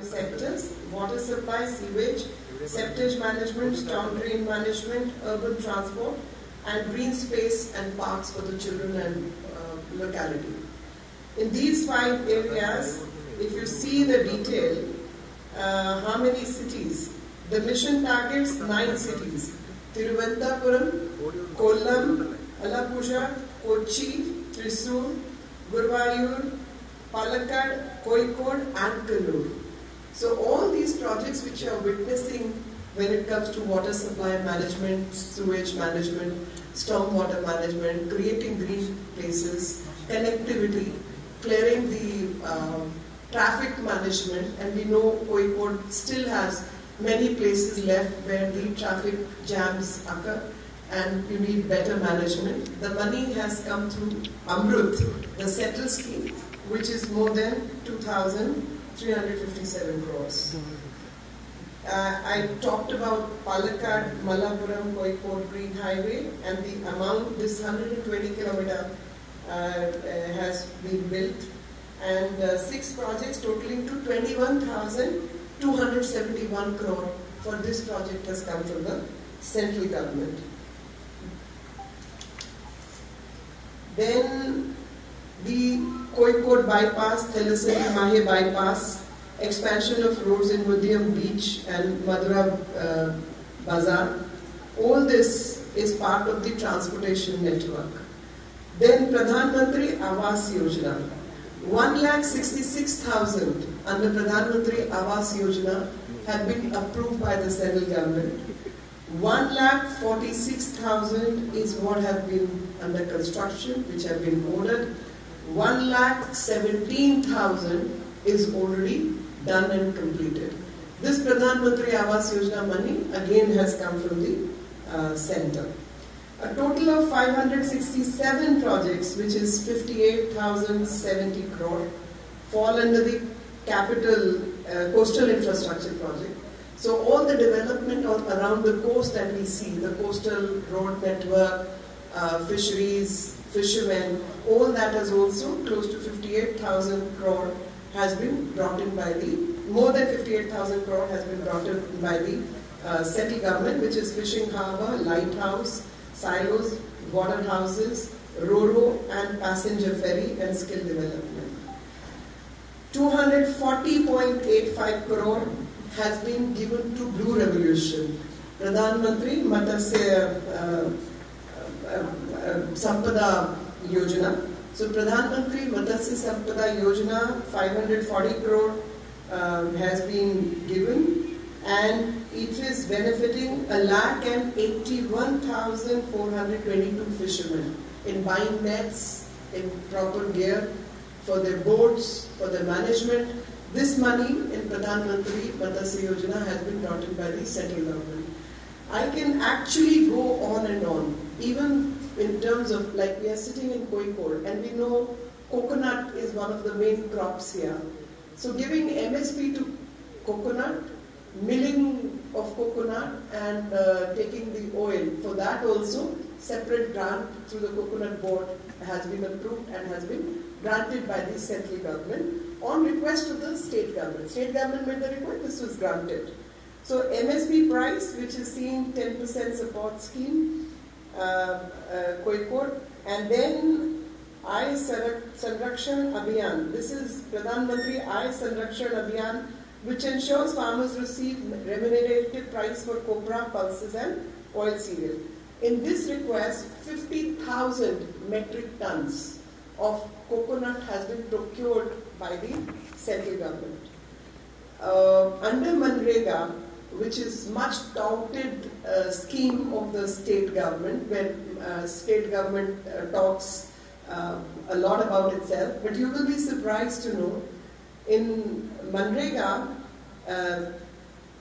sectors: water supply, sewage, septage management, storm drain management, urban transport, and green space and parks for the children and locality. In these 5 areas, if you see the detail, how many cities? The mission targets 9 cities: Thiruvananthapuram, Kollam, Alappuzha, Kochi, Thrissur, Guruvayur, Palakkad, Kozhikode, and Kannur. So all these projects which you are witnessing when it comes to water supply management, sewage management, stormwater management, creating green places, connectivity, clearing the traffic management, and we know Kozhikode still has many places left where the traffic jams occur and you need better management. The money has come through Amrita, the settle scheme, which is more than 2,357 crores. I talked about Palakkad, Malappuram, Kozhikode Green Highway, and the amount, this 120 kilometer has been built, and 6 projects totaling to 21,271 crore for this project has come from the central government. Then the Kozhikode bypass, Thelassery Mahe bypass, expansion of roads in Mudiam Beach and Madura Bazaar. All this is part of the transportation network. Then Pradhan Mantri Awas Yojana. 1,66,000 under Pradhan Mantri Awas Yojana have been approved by the central government. 1,46,000 is what have been under construction, which have been ordered. 1,17,000 is already done and completed. This Pradhan Mantri Awas Yojana money again has come from the center. A total of 567 projects, which is 58,070 crore, fall under the capital coastal infrastructure project. So all the development around the coast that we see, the coastal road network, fisheries, fishermen, all that is also close to 58,000 crore has been brought in by the, more than 58,000 crore has been brought in by the central government, which is fishing harbour, lighthouse, silos, water houses, Ro-Ro and passenger ferry and skill development. 240.85 crore has been given to Blue Revolution. Pradhan Mantri Matsya Sampada Yojana. So Pradhan Mantri Matsya Sampada Yojana, 540 crore has been given, and it is benefiting 1,81,422 fishermen in buying nets, in proper gear for their boats, for their management. This money in Pradhan Mantri Matsya Yojana has been brought in by the central government. I can actually go on and on, even in terms of, like, we are sitting in Kozhikode and we know coconut is one of the main crops here. So giving MSP to coconut, milling of coconut and taking the oil, for that also separate grant through the coconut board has been approved and has been granted by the central government on request of the state government. State government made the request, this was granted. So MSP price, which is seeing 10% support scheme, Kozhikode, and then Aay Sanrakshan Abhiyan. This is Pradhan Mantri Aay Sanrakshan Abhiyan, which ensures farmers receive remunerative price for copra, pulses and oil cereal. In this request, 50,000 metric tons of coconut has been procured by the central government. Under Manrega, which is much touted scheme of the state government, where state government talks a lot about itself, but you will be surprised to know in Manrega, a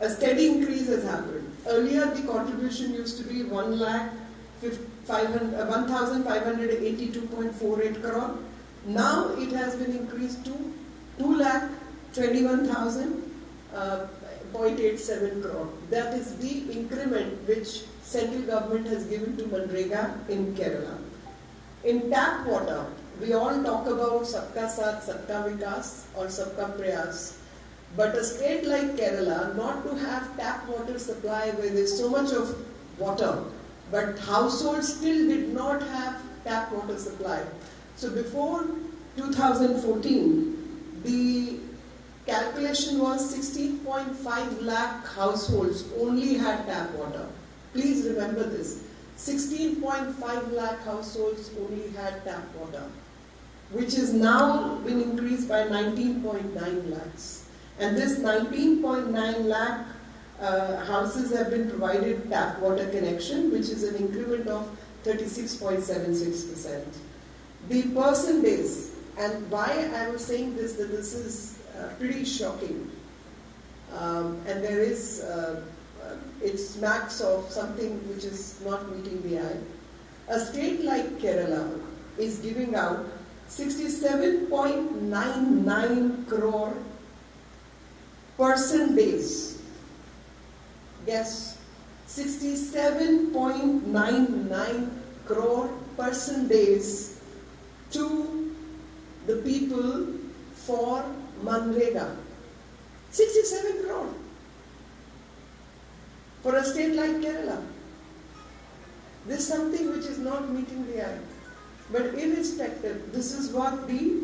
steady increase has happened. Earlier, the contribution used to be 1,582.48 crore. Now it has been increased to 2,21,000.87 crore. That is the increment which central government has given to Manrega in Kerala. In tap water, we all talk about Sabka Saath, Sabka Vikas or Sabka Prayas. But a state like Kerala, not to have tap water supply where there's so much of water, but households still did not have tap water supply. So before 2014, the calculation was 16.5 lakh households only had tap water. Please remember this. 16.5 lakh households only had tap water, which has now been increased by 19.9 lakhs. And this 19.9 lakh houses have been provided tap water connection, which is an increment of 36.76%. The person base, and why I was saying this, that this is pretty shocking. And there is, it smacks of something which is not meeting the eye. A state like Kerala is giving out 67.99 crore person days. Yes, 67.99 crore person days to the people for Manrega. 67 crore for a state like Kerala. This is something which is not meeting the eye. But irrespective, this is what the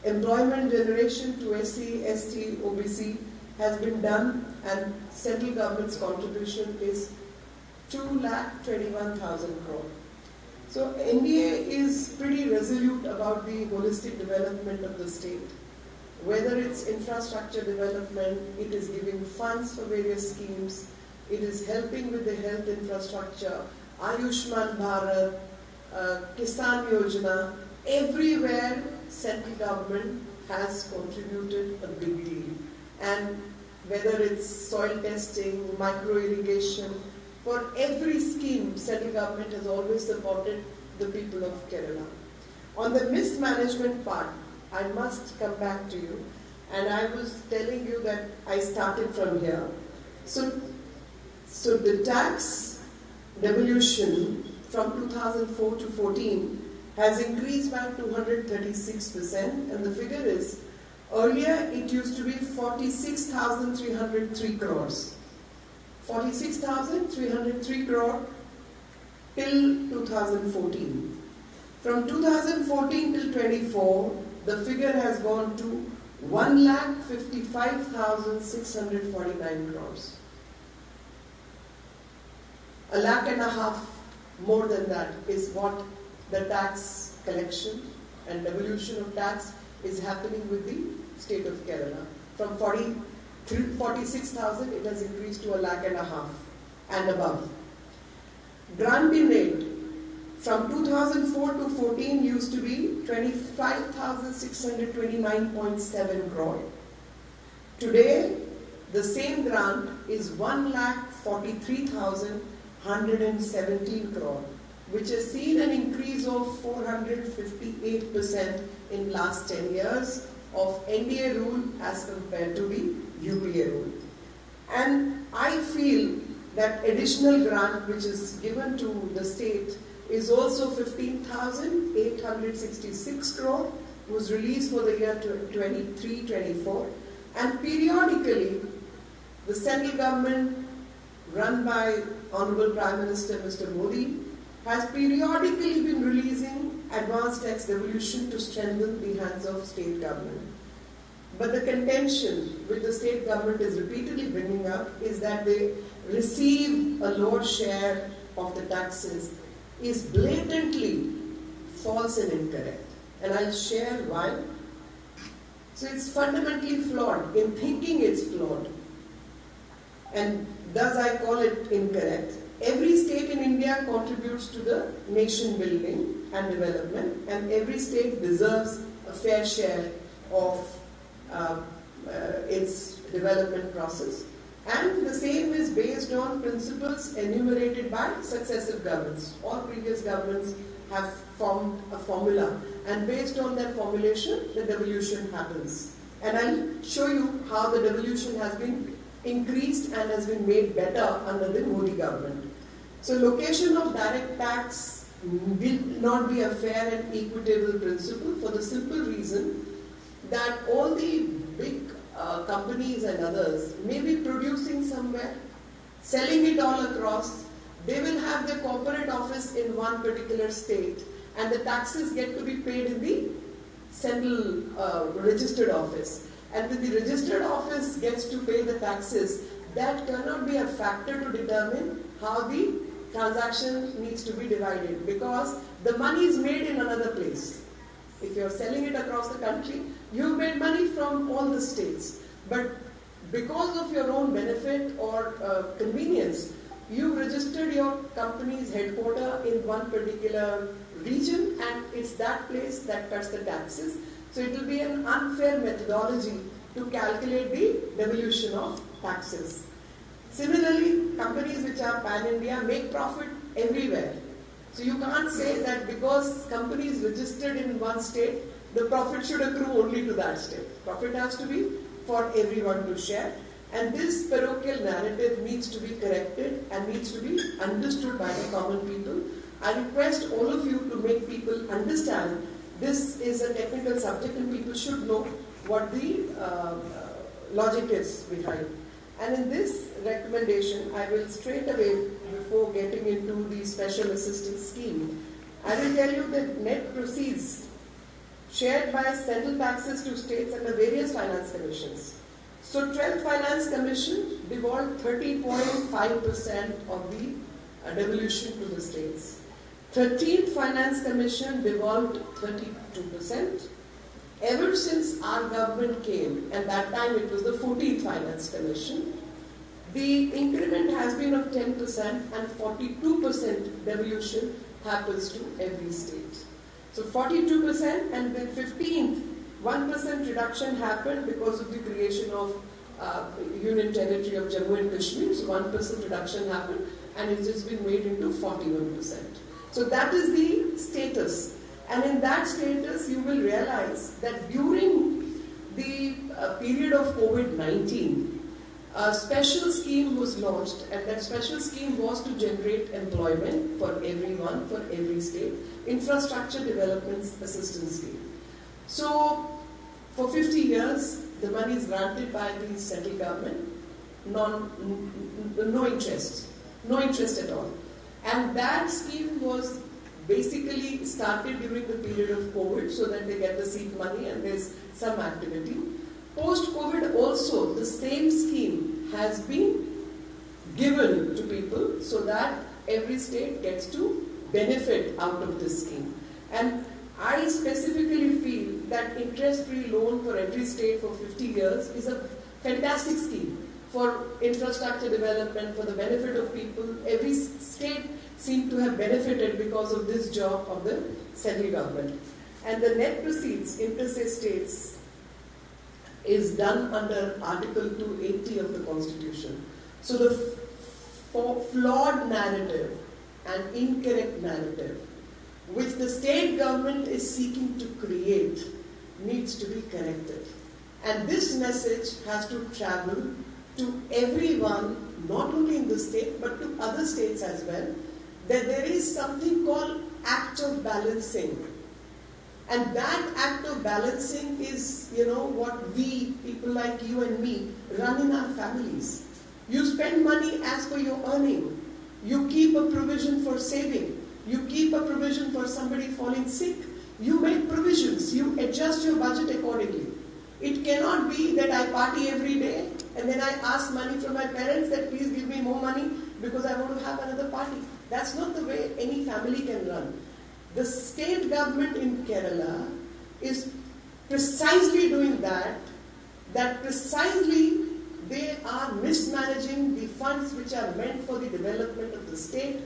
employment generation to SC, ST, OBC has been done, and central government's contribution is 2,21,000 crore. So NDA is pretty resolute about the holistic development of the state. Whether it's infrastructure development, it is giving funds for various schemes, it is helping with the health infrastructure, Ayushman Bharat, Kisan Yojana, everywhere central government has contributed a big deal. And whether it's soil testing, micro irrigation, for every scheme, central government has always supported the people of Kerala. On the mismanagement part, I must come back to you. And I was telling you that I started from here. So the tax devolution from 2004 to 14 has increased by 236%, and the figure is, earlier it used to be 46,303 crores. 46,303 crore till 2014. From 2014 till 24, the figure has gone to 1,55,649 crores. 1.5 lakh more than that is what the tax collection and devolution of tax is happening with the state of Kerala. From 46,000, it has increased to 1.5 lakh and above. Granting rate from 2004 to 14 used to be 25,629.7 crore. Today, the same grant is 1,43,117 crore, which has seen an increase of 458% in last 10 years of NDA rule as compared to the UPA rule. And I feel that additional grant which is given to the state is also 15,866 crore, was released for the year 23-24, and periodically the central government run by Honorable Prime Minister Mr. Modi has periodically been releasing advanced tax devolution to strengthen the hands of state government. But the contention which the state government is repeatedly bringing up is that they receive a lower share of the taxes is blatantly false and incorrect. And I'll share why. So it's fundamentally flawed. In thinking it's flawed. And thus I call it incorrect. Every state in India contributes to the nation building and development, and every state deserves a fair share of its development process. And the same is based on principles enumerated by successive governments. All previous governments have formed a formula, and based on that formulation, the devolution happens. And I'll show you how the devolution has been increased and has been made better under the Modi government. So location of direct tax will not be a fair and equitable principle for the simple reason that all the big companies and others may be producing somewhere, selling it all across. They will have their corporate office in one particular state, and the taxes get to be paid in the central registered office. And when the registered office gets to pay the taxes, that cannot be a factor to determine how the transaction needs to be divided, because the money is made in another place. If you're selling it across the country, you've made money from all the states. But because of your own benefit or convenience, you registered your company's headquarters in one particular region, and it's that place that cuts the taxes. So it will be an unfair methodology to calculate the devolution of taxes. Similarly, companies which are pan-India make profit everywhere. So you can't say that because company is registered in one state, the profit should accrue only to that state. Profit has to be for everyone to share. And this parochial narrative needs to be corrected and needs to be understood by the common people. I request all of you to make people understand this is a technical subject and people should know what the logic is behind. And in this recommendation, I will straight away, before getting into the special assistance scheme, I will tell you that net proceeds shared by central taxes to states under various finance commissions. So 12th Finance Commission devolved 30.5% of the devolution to the states. 13th Finance Commission devolved 32%. Ever since our government came, and that time it was the 14th Finance Commission, the increment has been of 10% and 42% devolution happens to every state. So 42% and then 15th, 1% reduction happened because of the creation of Union Territory of Jammu and Kashmir. So 1% reduction happened and it has been made into 41%. So that is the status. And in that status, you will realize that during the period of COVID-19, a special scheme was launched, and that special scheme was to generate employment for everyone, for every state, Infrastructure Development Assistance Scheme. So, for 50 years, the money is granted by the central government, no interest at all. And that scheme was basically started during the period of COVID so that they get the seed money and there's some activity. Post-COVID also, the same scheme has been given to people so that every state gets to benefit out of this scheme. And I specifically feel that interest-free loan for every state for 50 years is a fantastic scheme for infrastructure development, for the benefit of people. Every state seemed to have benefited because of this job of the central government. And the net proceeds, interstate states, is done under Article 280 of the Constitution. So the flawed narrative and incorrect narrative which the state government is seeking to create needs to be corrected. And this message has to travel to everyone, not only in the state, but to other states as well, that there is something called act of balancing. And that act of balancing is, what we, people like you and me, run in our families. You spend money as per your earning. You keep a provision for saving. You keep a provision for somebody falling sick. You make provisions. You adjust your budget accordingly. It cannot be that I party every day and then I ask money from my parents that please give me more money because I want to have another party. That's not the way any family can run. The state government in Kerala is precisely doing that precisely they are mismanaging the funds which are meant for the development of the state.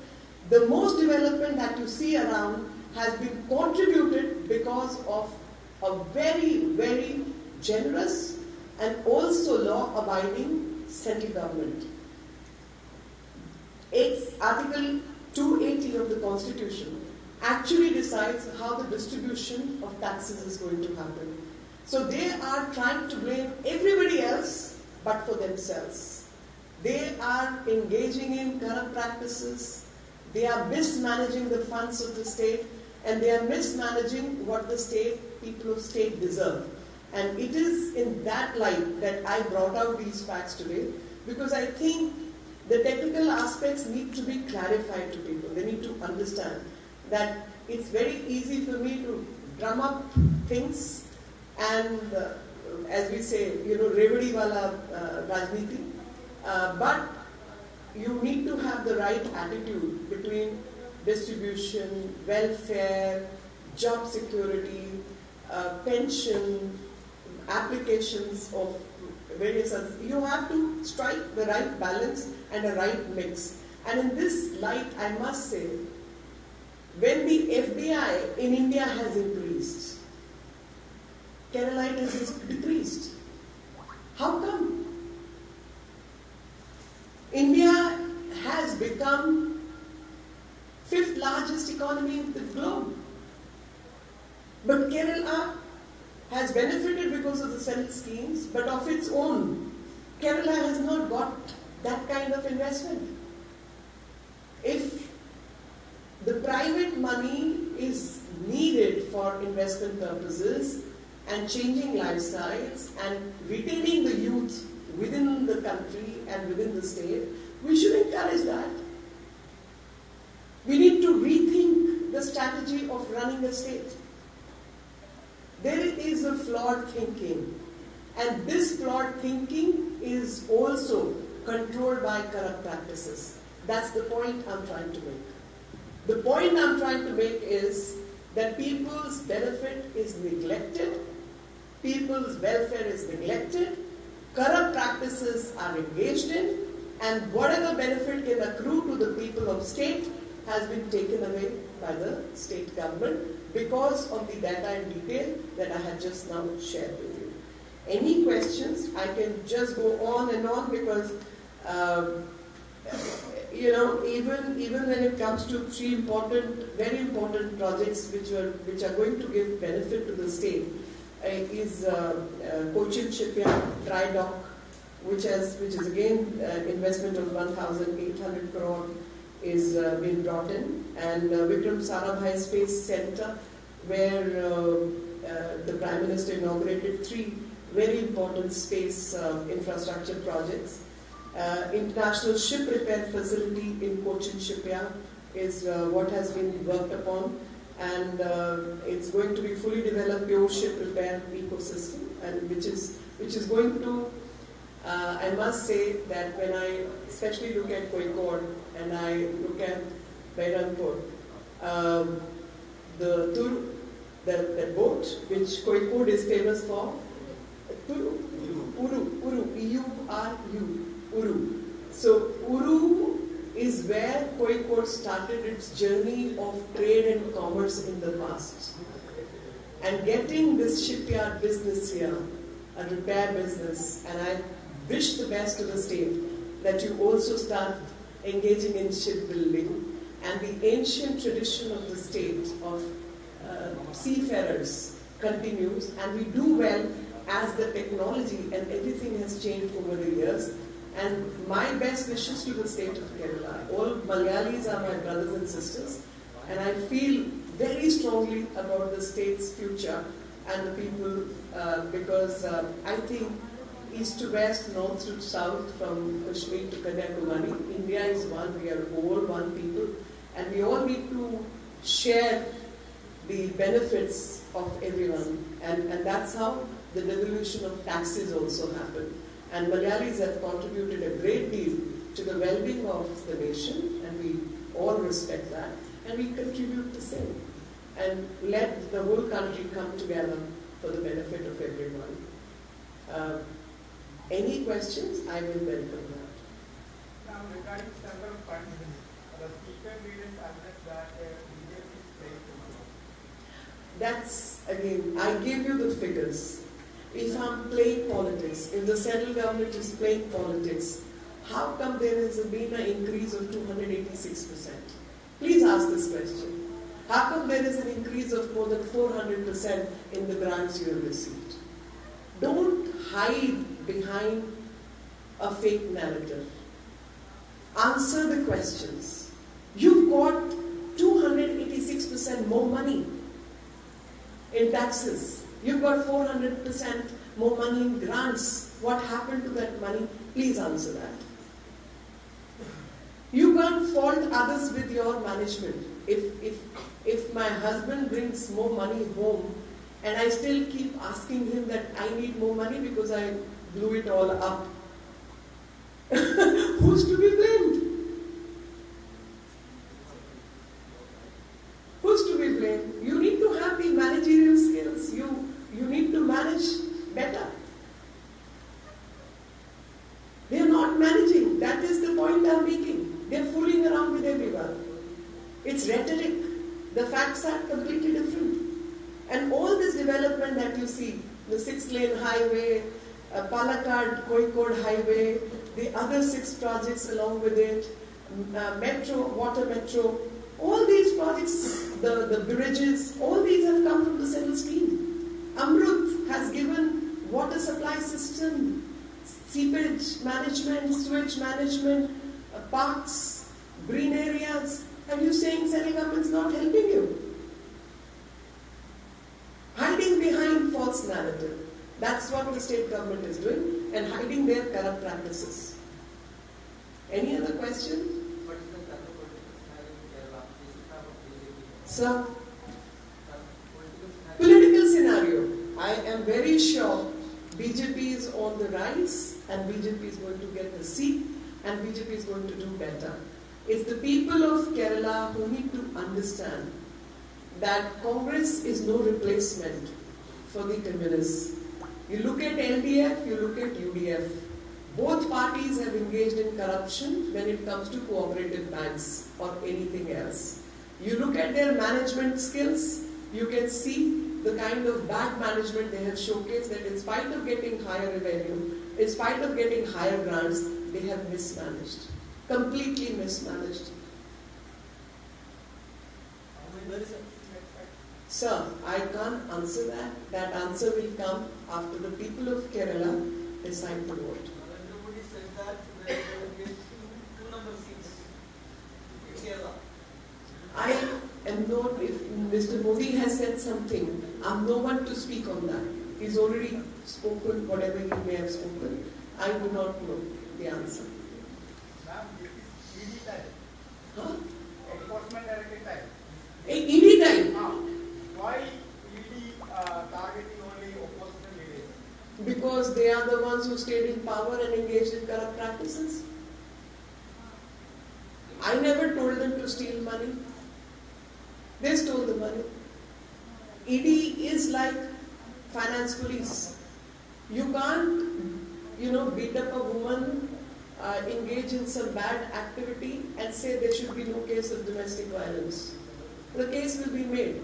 The most development that you see around has been contributed because of a very, very generous and also law-abiding central government. It's Article 280 of the Constitution actually decides how the distribution of taxes is going to happen. So they are trying to blame everybody else but for themselves. They are engaging in corrupt practices. They are mismanaging the funds of the state, and they are mismanaging what the people of state deserve. And it is in that light that I brought out these facts today, because I think the technical aspects need to be clarified to people. They need to understand that it's very easy for me to drum up things and, as we say, revadi wala rajniti, but you need to have the right attitude between distribution, welfare, job security, pension, applications of various others. You have to strike the right balance and a right mix. And in this light, I must say, when the FDI in India has increased, Kerala has decreased. How come? India has become 5th largest economy in the globe. But Kerala has benefited because of the central schemes, but of its own, Kerala has not got that kind of investment. If the private money is needed for investment purposes and changing lifestyles and retaining the youth within the country and within the state, we should encourage that. We need to rethink the strategy of running a state. There is a flawed thinking, and this flawed thinking is also controlled by corrupt practices. That's the point I'm trying to make. The point I'm trying to make is that people's benefit is neglected, people's welfare is neglected, corrupt practices are engaged in, and whatever benefit can accrue to the people of state has been taken away by the state government because of the data in detail that I have just now shared with you. Any questions? I can just go on and on because, even when it comes to 3 very important projects which are going to give benefit to the state, is Cochin Shipyard Dry Dock, which is again investment of 1,800 crore is being brought in, and Vikram Sarabhai Space Center, where the Prime Minister inaugurated 3 very important space infrastructure projects. International Ship Repair Facility in Cochin Shipyard is what has been worked upon, and it's going to be fully developed pure ship repair ecosystem, and which is going to, I must say that when I especially look at Kozhikode and I look at Berhampur, the boat which Kozhikode is famous for, Uru, E-U-R-U, Uru. So Uru is where Kozhikode started its journey of trade and commerce in the past. And getting this shipyard business here, a repair business, and I wish the best to the state that you also start engaging in shipbuilding, and the ancient tradition of the state of seafarers continues, and we do well as the technology and everything has changed over the years. And my best wishes to the state of Kerala. All Malayalis are my brothers and sisters, and I feel very strongly about the state's future and the people, because I think east to west, north to south, from Kashmir to Kanyakumari, India is one, we are all one people, and we all need to share the benefits of everyone, and that's how the devolution of taxes also happened. And Malayalis have contributed a great deal to the well-being of the nation, and we all respect that, and we contribute the same. And let the whole country come together for the benefit of everyone. Any questions? I will welcome that. Now, regarding central funds, the speaker leaders addressed that BJP is playing football. That's, again, I give you the figures. If I'm playing politics, if the central government is playing politics, how come there has been an increase of 286%? Please ask this question. How come there is an increase of more than 400% in the grants you have received? Don't hide behind a fake narrative. Answer the questions. You've got 286% more money in taxes. You've got 400% more money in grants. What happened to that money? Please answer that. You can't fault others with your management. If my husband brings more money home and I still keep asking him that I need more money because I blew it all up, who's to be blamed? Who's to be blamed? You need to have the managerial skills. You need to manage better. They are not managing. That is the point I'm making. They are fooling around with everyone. It's rhetoric. The facts are completely different. And all this development that you see, the 6-lane highway, Palakkad-Kozhikode highway, the other 6 projects along with it, metro, water metro, all these projects, the bridges, all these have come from the central scheme. Amrita has given water supply system, seepage management, sewage management, parks, green areas, and you're saying central government's not helping you. Hiding behind false narrative. That's what the state government is doing, and hiding their corrupt practices. Any other question? What is the current political scenario in Kerala? Sir? Political scenario. I am very sure BJP is on the rise, and BJP is going to get the seat, and BJP is going to do better. It's the people of Kerala who need to understand that Congress is no replacement for the communists. You look at LDF, you look at UDF. Both parties have engaged in corruption when it comes to cooperative banks or anything else. You look at their management skills, you can see the kind of bad management they have showcased, that in spite of getting higher revenue, in spite of getting higher grants, they have mismanaged. Completely mismanaged. Sir, I can't answer that. That answer will come after the people of Kerala decide to vote. Nobody said that they will get 2 seats in Kerala. I am not, if Mr. Modi has said something, I'm no one to speak on that. He's already spoken whatever he may have spoken. I do not know the answer. Ma'am, this is ED time. Huh? Enforcement Directorate time. ED time. Why ED targeting only opposition leaders? Because they are the ones who stayed in power and engaged in corrupt practices. I never told them to steal money. They stole the money. ED is like finance police. You can't, beat up a woman, engage in some bad activity and say there should be no case of domestic violence. The case will be made.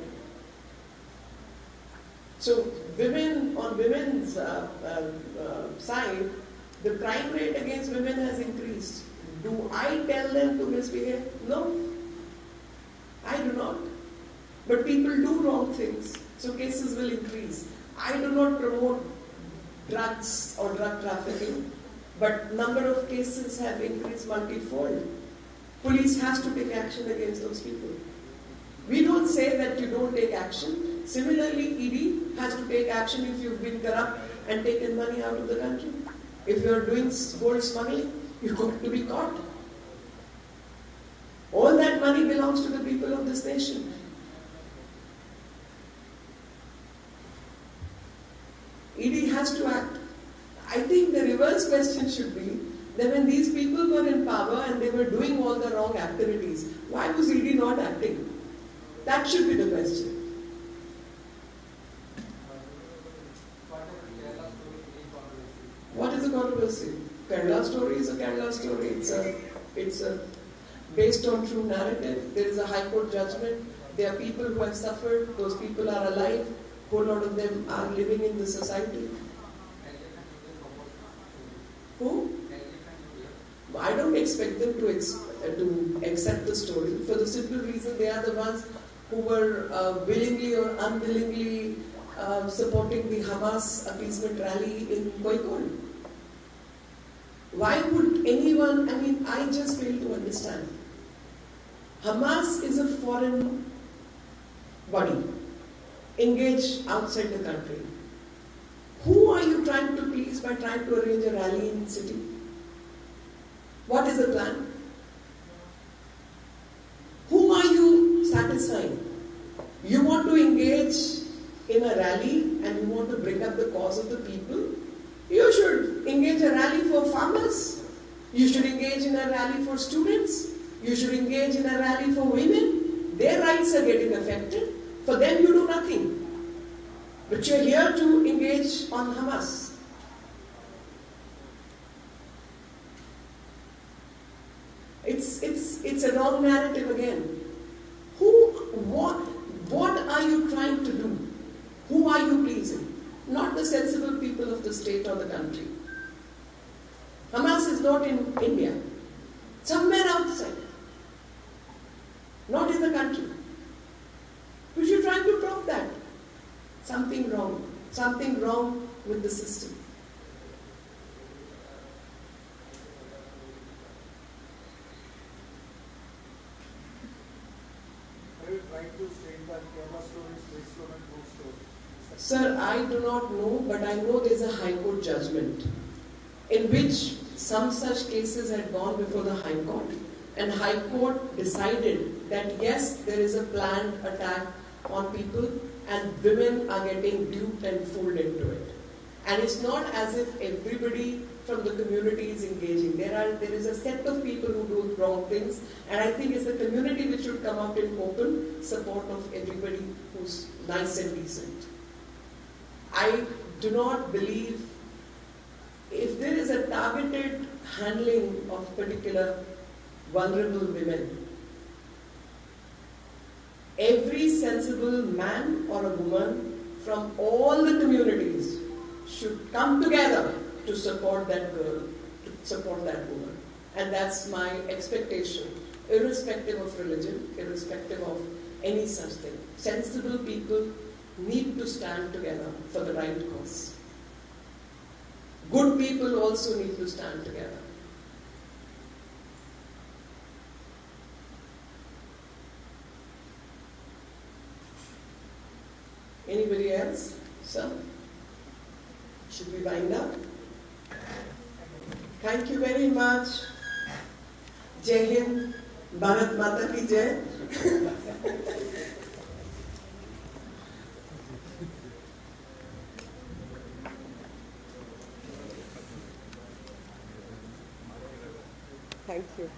So on women's side, the crime rate against women has increased. Do I tell them to misbehave? No. I do not. But people do wrong things, so cases will increase. I do not promote drugs or drug trafficking, but number of cases have increased multifold. Police has to take action against those people. We don't say that you don't take action. Similarly, ED has to take action if you've been corrupt and taken money out of the country. If you're doing gold smuggling, you've got to be caught. All that money belongs to the people of this nation. ED has to act. I think the reverse question should be that when these people were in power and they were doing all the wrong activities, why was ED not acting? That should be the question. What is the controversy? Kerala story is a Kerala story. It's based on true narrative. There is a high court judgment. There are people who have suffered. Those people are alive. A whole lot of them are living in the society. Who? I don't expect them to accept the story for the simple reason they are the ones who were willingly or unwillingly supporting the Hamas appeasement rally in Kozhikode. Why would anyone, I just fail to understand. Hamas is a foreign body. engage outside the country. Who are you trying to please by trying to arrange a rally in the city? What is the plan? Who are you satisfying? You want to engage in a rally and you want to bring up the cause of the people? You should engage a rally for farmers. You should engage in a rally for students. You should engage in a rally for women. Their rights are getting affected. For them you do nothing. But you're here to engage on Hamas. It's a wrong narrative again. What are you trying to do? Who are you pleasing? Not the sensible people of the state or the country. Hamas is not in India. Somewhere outside. Not in the country. But you're trying to prove that. Something wrong. Something wrong with the system. Are you trying to say that Kerala story is based on a true story? Sir, I do not know, but I know there is a High Court judgment in which some such cases had gone before the High Court, and High Court decided that yes, there is a planned attack on people and women are getting duped and fooled into it. And it's not as if everybody from the community is engaging. There is a set of people who do wrong things, and I think it's the community which should come out in open support of everybody who's nice and decent. I do not believe if there is a targeted handling of particular vulnerable women, every sensible man or a woman from all the communities should come together to support that girl, to support that woman. And that's my expectation, irrespective of religion, irrespective of any such thing. Sensible people need to stand together for the right cause. Good people also need to stand together. Anybody else? Sir? Should we wind up? Thank you very much. Jai Hind. Bharat Mata ki Jai. Thank you.